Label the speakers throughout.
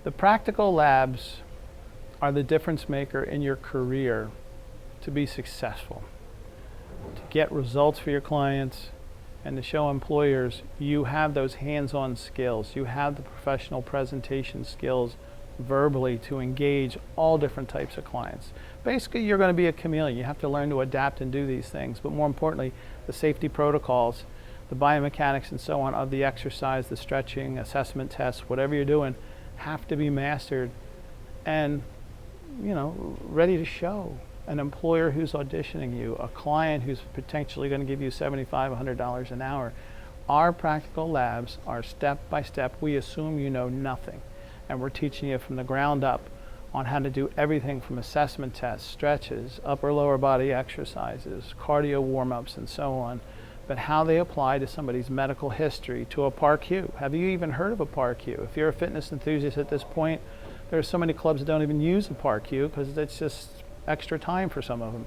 Speaker 1: The practical labs are the difference maker in your career to be successful, to get results for your clients, and to show employers you have those hands-on skills, you have the professional presentation skills verbally to engage all different types of clients. Basically, you're going to be a chameleon. You have to learn to adapt and do these things, but more importantly, the safety protocols, the biomechanics and so on of the exercise, the stretching, assessment tests, whatever you're doing, have to be mastered and, you know, ready to show an employer who's auditioning you, a client who's potentially going to give you $75, $100 an hour. Our practical labs are step by step. We assume you know nothing, and we're teaching you from the ground up on how to do everything from assessment tests, stretches, upper lower body exercises, cardio warm-ups and so on, but how they apply to somebody's medical history, to a PAR-Q. Have you even heard of a PAR-Q? If you're a fitness enthusiast at this point, there are so many clubs that don't even use a PAR-Q because it's just extra time for some of them.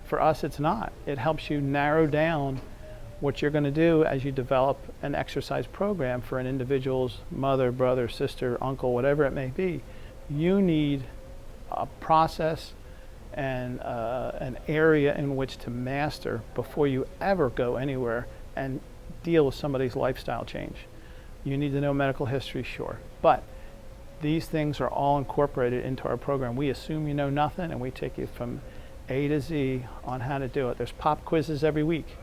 Speaker 1: For us, it's not. It helps you narrow down what you're going to do as you develop an exercise program for an individual's mother, brother, sister, uncle, whatever it may be. You need a process and an area in which to master before you ever go anywhere and deal with somebody's lifestyle change. You need to know medical history, sure, but these things are all incorporated into our program. We assume you know nothing, and we take you from A to Z on how to do it. There's pop quizzes every week.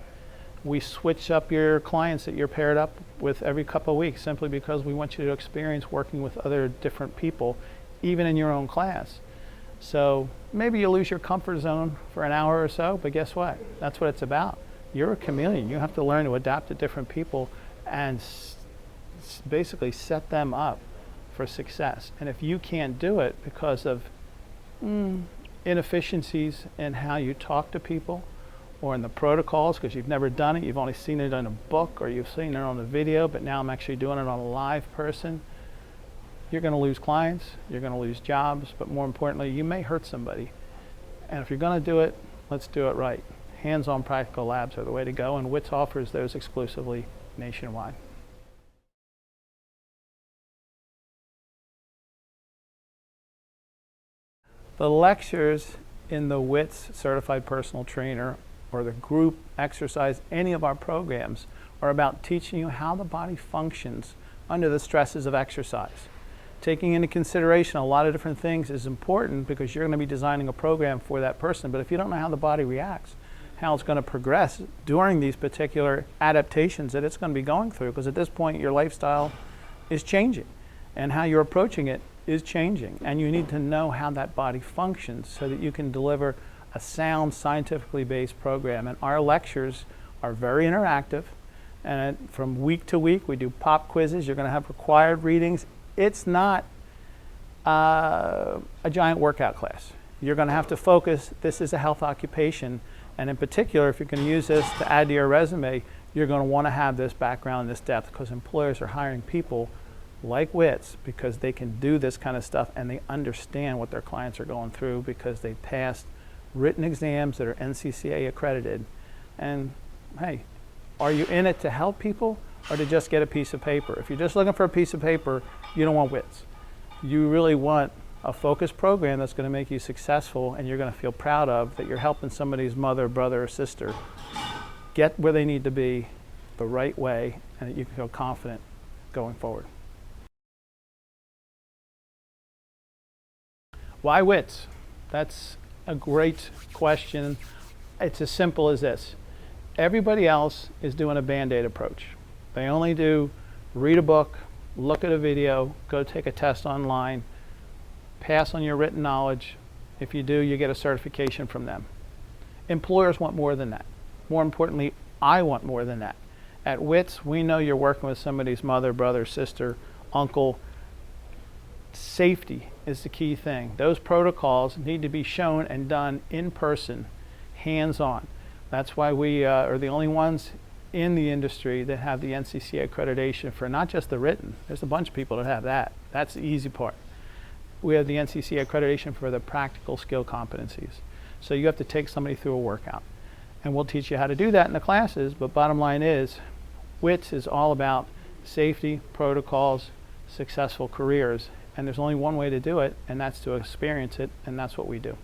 Speaker 1: We switch up your clients that you're paired up with every couple of weeks simply because we want you to experience working with other different people, even in your own class. So maybe you lose your comfort zone for an hour or so, but guess what? That's what it's about. You're a chameleon. You have to learn to adapt to different people and basically set them up for success. And if you can't do it because of inefficiencies in how you talk to people or in the protocols, because you've never done it, you've only seen it in a book or you've seen it on a video, but now I'm actually doing it on a live person, you're going to lose clients, you're going to lose jobs, but more importantly, you may hurt somebody. And if you're going to do it, let's do it right. Hands-on practical labs are the way to go, and W.I.T.S offers those exclusively nationwide. The lectures in the W.I.T.S Certified Personal Trainer or the group exercise, any of our programs, are about teaching you how the body functions under the stresses of exercise. Taking into consideration a lot of different things is important because you're going to be designing a program for that person, but if you don't know how the body reacts, how it's going to progress during these particular adaptations that it's going to be going through, because at this point your lifestyle is changing and how you're approaching it is changing, and you need to know how that body functions so that you can deliver a sound, scientifically based program. And our lectures are very interactive, and from week to week we do pop quizzes. You're going to have required readings. It's not a giant workout class. You're going to have to focus. This is a health occupation, and in particular, if you're going to use this to add to your resume, you're going to want to have this background, this depth, because employers are hiring people like W.I.T.S because they can do this kind of stuff and they understand what their clients are going through because they passed written exams that are NCCA accredited. And hey, are you in it to help people or to just get a piece of paper? If you're just looking for a piece of paper, you don't want W.I.T.S. You really want a focused program that's going to make you successful and you're going to feel proud of that you're helping somebody's mother, brother, or sister get where they need to be the right way, and that you can feel confident going forward. Why W.I.T.S? That's a great question. It's as simple as this. Everybody else is doing a Band-Aid approach. They only do read a book, look at a video, go take a test online, pass on your written knowledge. If you do, you get a certification from them. Employers want more than that. More importantly, I want more than that. At W.I.T.S, we know you're working with somebody's mother, brother, sister, uncle. Safety is the key thing. Those protocols need to be shown and done in person, hands-on. That's why we are the only ones in the industry that have the NCCA accreditation for not just the written. There's a bunch of people that have that. That's the easy part. We have the NCCA accreditation for the practical skill competencies. So you have to take somebody through a workout. And we'll teach you how to do that in the classes, but bottom line is, W.I.T.S is all about safety, protocols, successful careers. And there's only one way to do it, and that's to experience it, and that's what we do.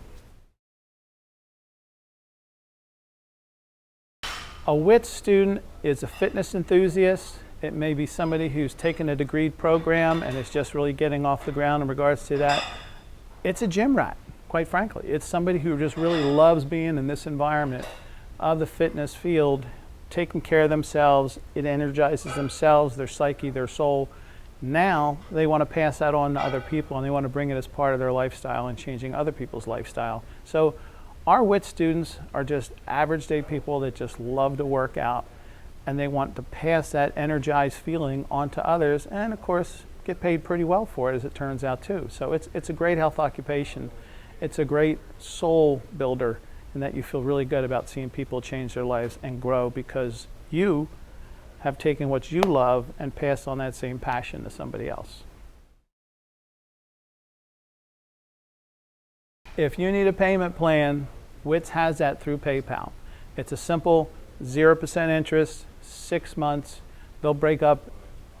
Speaker 1: A W.I.T.S student is a fitness enthusiast. It may be somebody who's taken a degree program and is just really getting off the ground in regards to that. It's a gym rat, quite frankly. It's somebody who just really loves being in this environment of the fitness field, taking care of themselves. It energizes themselves, their psyche, their soul. Now they want to pass that on to other people, and they want to bring it as part of their lifestyle and changing other people's lifestyle. So our W.I.T.S students are just average day people that just love to work out, and they want to pass that energized feeling on to others, and of course get paid pretty well for it, as it turns out too. So it's a great health occupation. It's a great soul builder in that you feel really good about seeing people change their lives and grow because you have taken what you love and passed on that same passion to somebody else. If you need a payment plan, W.I.T.S has that through PayPal. It's a simple 0% interest, 6 months. They'll break up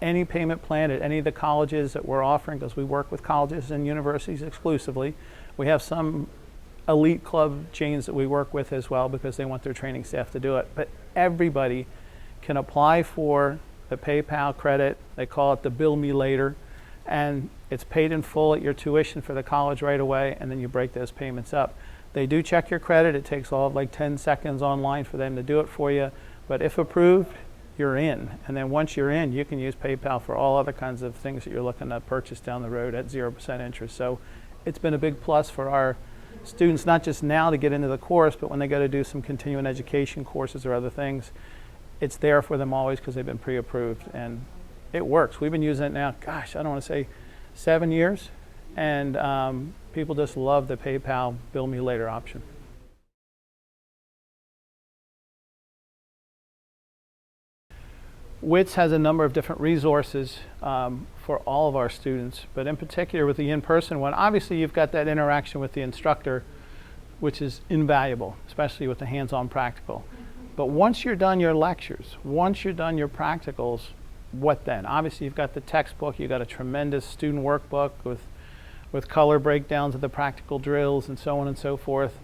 Speaker 1: any payment plan at any of the colleges that we're offering, because we work with colleges and universities exclusively. We have some elite club chains that we work with as well because they want their training staff to do it. But everybody can apply for the PayPal credit. They call it the Bill Me Later. And it's paid in full at your tuition for the college right away, and then you break those payments up. They do check your credit. It takes all of like 10 seconds online for them to do it for you. But if approved, you're in. And then once you're in, you can use PayPal for all other kinds of things that you're looking to purchase down the road at 0% interest. So it's been a big plus for our students, not just now to get into the course, but when they go to do some continuing education courses or other things, it's there for them always because they've been pre-approved. And it works. We've been using it now, gosh, I don't want to say 7 years, and people just love the PayPal Bill Me Later option. W.I.T.S has a number of different resources for all of our students, but in particular with the in-person one, obviously you've got that interaction with the instructor, which is invaluable, especially with the hands-on practical. But once you're done your lectures, once you're done your practicals, what then? Obviously you've got the textbook, you've got a tremendous student workbook with color breakdowns of the practical drills and so on and so forth.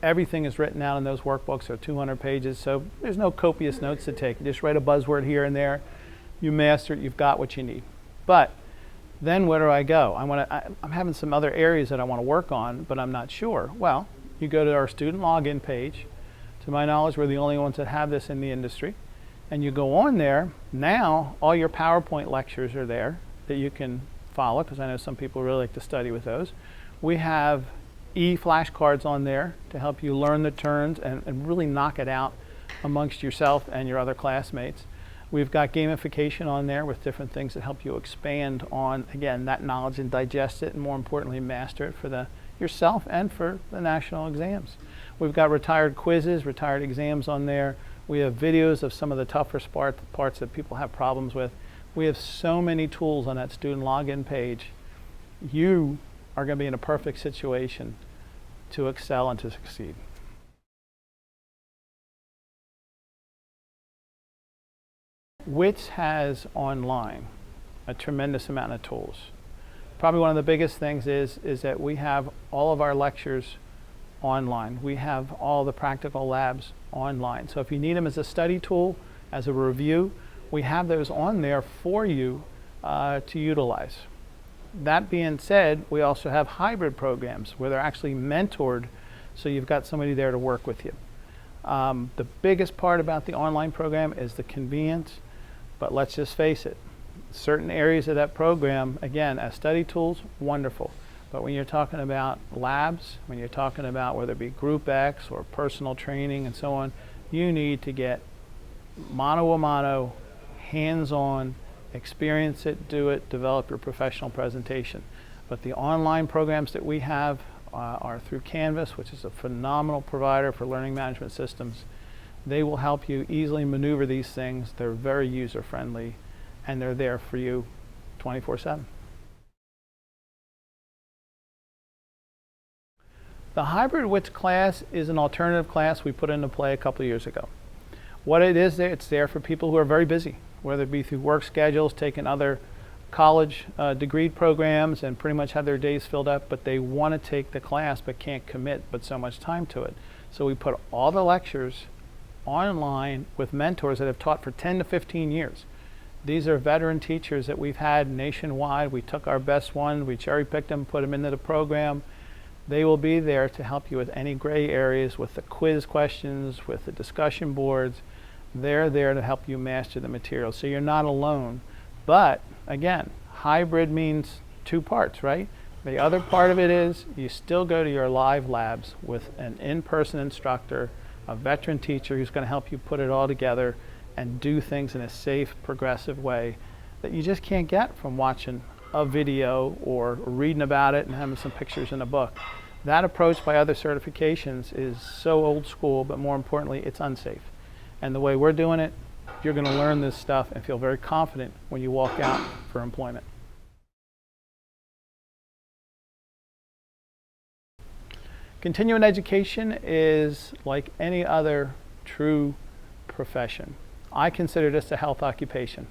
Speaker 1: Everything is written out in those workbooks, so 200 pages, so there's no copious notes to take. You just write a buzzword here and there, you master it, you've got what you need. But then where do I go? I'm having some other areas that I want to work on, but I'm not sure. Well, you go to our student login page. To my knowledge, we're the only ones that have this in the industry. And you go on there, now all your PowerPoint lectures are there that you can follow, because I know some people really like to study with those. We have e-flashcards on there to help you learn the turns and really knock it out amongst yourself and your other classmates. We've got gamification on there with different things that help you expand on, again, that knowledge and digest it, and more importantly, master it for yourself and for the national exams. We've got retired quizzes, retired exams on there. We have videos of some of the tougher parts that people have problems with. We have so many tools on that student login page. You are going to be in a perfect situation to excel and to succeed. W.I.T.S has online a tremendous amount of tools. Probably one of the biggest things is that we have all of our lectures online. We have all the practical labs online. So if you need them as a study tool, as a review, we have those on there for you to utilize. That being said, we also have hybrid programs where they're actually mentored, so you've got somebody there to work with you. The biggest part about the online program is the convenience, but let's just face it, certain areas of that program, again, as study tools, wonderful. But when you're talking about labs, when you're talking about whether it be Group X or personal training and so on, you need to get mano a mano, hands-on, experience it, do it, develop your professional presentation. But the online programs that we have are through Canvas, which is a phenomenal provider for learning management systems. They will help you easily maneuver these things. They're very user-friendly, and they're there for you 24/7. The hybrid W.I.T.S class is an alternative class we put into play a couple of years ago. What it is, it's there for people who are very busy, whether it be through work schedules, taking other college degree programs and pretty much have their days filled up, but they want to take the class but can't commit but so much time to it. So we put all the lectures online with mentors that have taught for 10 to 15 years. These are veteran teachers that we've had nationwide. We took our best ones, we cherry-picked them, put them into the program. They will be there to help you with any gray areas, with the quiz questions, with the discussion boards. They're there to help you master the material, so you're not alone. But again, hybrid means two parts, right? The other part of it is you still go to your live labs with an in-person instructor, a veteran teacher who's going to help you put it all together and do things in a safe, progressive way that you just can't get from watching a video or reading about it and having some pictures in a book. That approach by other certifications is so old school, but more importantly, it's unsafe. And the way we're doing it, you're going to learn this stuff and feel very confident when you walk out for employment. Continuing education is like any other true profession. I consider this a health occupation.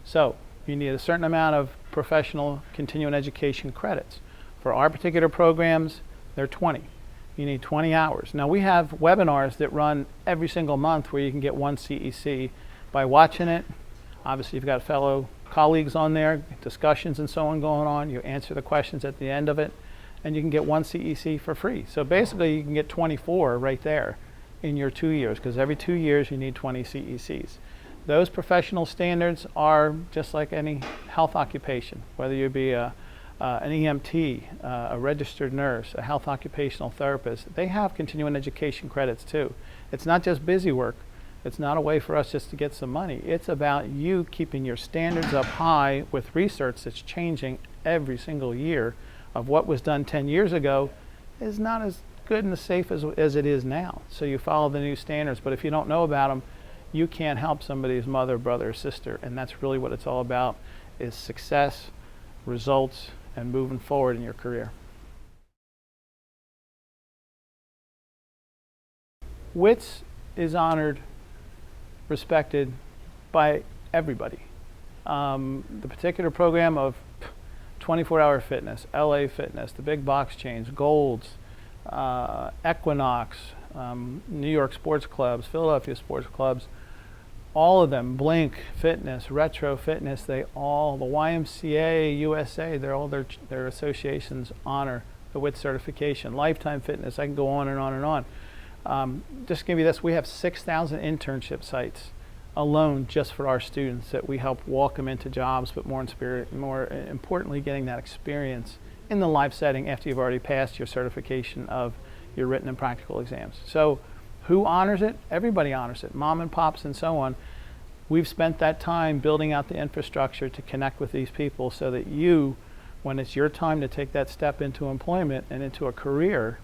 Speaker 1: So you need a certain amount of professional continuing education credits. For our particular programs, they're 20. You need 20 hours. Now we have webinars that run every single month where you can get 1 CEC by watching it. Obviously you've got fellow colleagues on there, discussions and so on going on. You answer the questions at the end of it, and you can get 1 CEC for free. So basically you can get 24 right there in your 2 years, because every 2 years you need 20 CECs. Those professional standards are just like any health occupation, whether you be an EMT, a registered nurse, a health occupational therapist. They have continuing education credits too. It's not just busy work. It's not a way for us just to get some money. It's about you keeping your standards up high with research that's changing every single year. Of what was done 10 years ago is not as good and as safe as it is now. So you follow the new standards, but if you don't know about them, you can't help somebody's mother, brother, or sister, and that's really what it's all about, is success, results, and moving forward in your career. W.I.T.S is honored, respected by everybody. The particular program of 24-hour fitness, LA Fitness, the big box chains, Golds, Equinox, New York sports clubs, Philadelphia sports clubs, all of them, Blink Fitness, Retro Fitness, they all, the YMCA, USA, they're all their associations honor the W.I.T.S certification. Lifetime Fitness, I can go on and on and on. Just to give you this, we have 6,000 internship sites alone just for our students that we help walk them into jobs, but more importantly, getting that experience in the live setting after you've already passed your certification of your written and practical exams. So who honors it? Everybody honors it, mom and pops and so on. We've spent that time building out the infrastructure to connect with these people so that you, when it's your time to take that step into employment and into a career,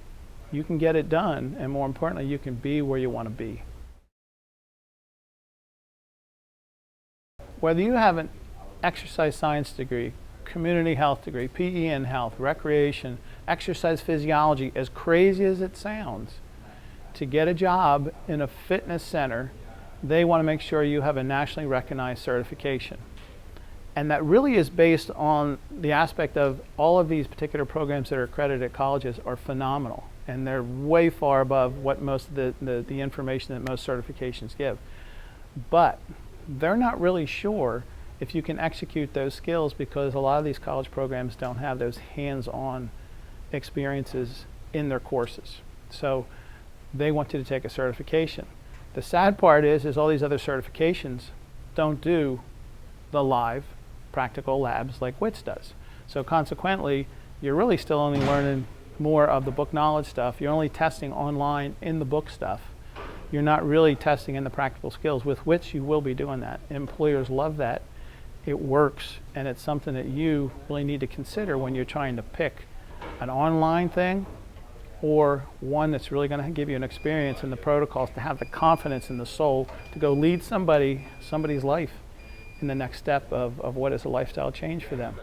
Speaker 1: you can get it done, and more importantly, you can be where you want to be. Whether you have an exercise science degree, community health degree, PE and health, recreation, exercise physiology, as crazy as it sounds, to get a job in a fitness center, they want to make sure you have a nationally recognized certification. And that really is based on the aspect of all of these particular programs that are accredited at colleges are phenomenal. And they're way far above what most of the information that most certifications give. But they're not really sure if you can execute those skills, because a lot of these college programs don't have those hands-on experiences in their courses. So they want you to take a certification. The sad part is all these other certifications don't do the live practical labs like W.I.T.S does. So consequently, you're really still only learning more of the book knowledge stuff. You're only testing online in the book stuff. You're not really testing in the practical skills, with which you will be doing that. Employers love that. It works, and it's something that you really need to consider when you're trying to pick an online thing or one that's really going to give you an experience in the protocols, to have the confidence in the soul to go lead somebody's life in the next step of what is a lifestyle change for them.